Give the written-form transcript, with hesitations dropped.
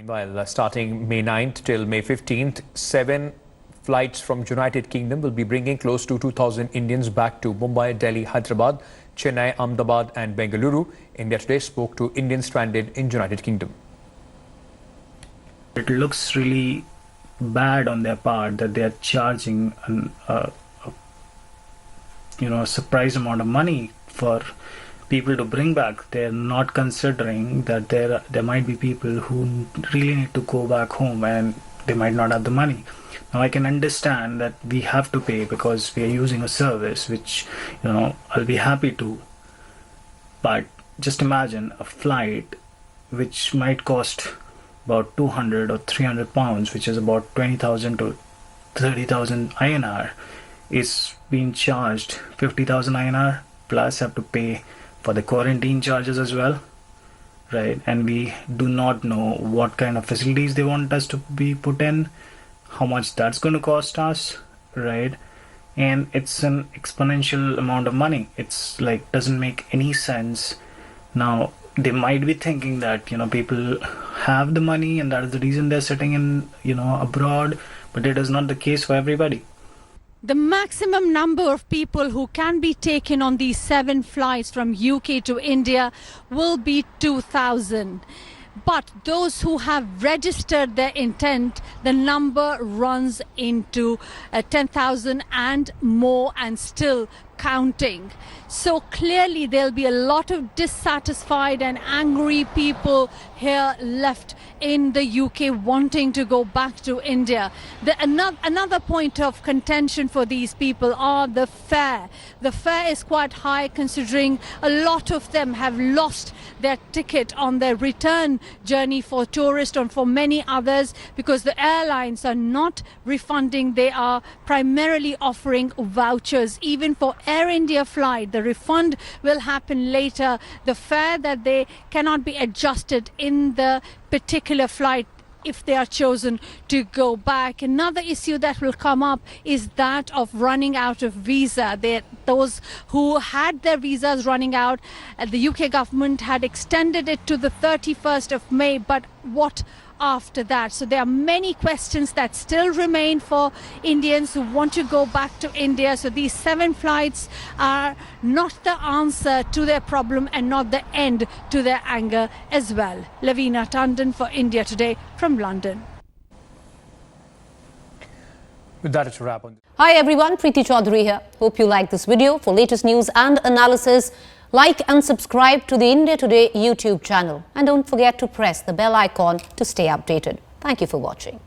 Meanwhile, starting May 9th till May 15th, 7 flights from United Kingdom will be bringing close to 2,000 Indians back to Mumbai, Delhi, Hyderabad, Chennai, Ahmedabad and Bengaluru. India Today spoke to Indians stranded in United Kingdom. It looks really bad on their part that they are charging a surprise amount of money for people to bring back. They're not considering that there might be people who really need to go back home and they might not have the money. Now I can understand that we have to pay because we are using a service, which I'll be happy to, but just imagine a flight which might cost about 200 or 300 pounds, which is about 20,000 to 30,000 INR, is being charged 50,000 INR, plus have to pay for the quarantine charges as well, right? And we do not know what kind of facilities they want us to be put in, how much that's going to cost us, right? And it's an exponential amount of money. It's like doesn't make any sense. Now they might be thinking that people have the money and that is the reason they're sitting in abroad, but it is not the case for everybody. The maximum number of people who can be taken on these 7 flights from UK to India will be 2,000. But those who have registered their intent, the number runs into 10,000 and more, and still counting. So clearly there'll be a lot of dissatisfied and angry people here left in the UK wanting to go back to India. Another point of contention for these people are the fare. The fare is quite high, considering a lot of them have lost their ticket on their return journey for tourists and for many others, because the airlines are not refunding. They are primarily offering vouchers. Even for Air India flight, the refund will happen later. The fare that they cannot be adjusted in the particular flight if they are chosen to go back. Another issue that will come up is that of running out of visa. Those who had their visas running out, the UK government had extended it to the 31st of May, but what after that? So there are many questions that still remain for Indians who want to go back to India. So these 7 flights are not the answer to their problem and not the end to their anger as well. Lavina Tandon for India Today from London. With that, it's a wrap on. Hi everyone, Preeti Chaudhary here. Hope you like this video. For latest news and analysis, like and subscribe to the India Today YouTube channel. And don't forget to press the bell icon to stay updated. Thank you for watching.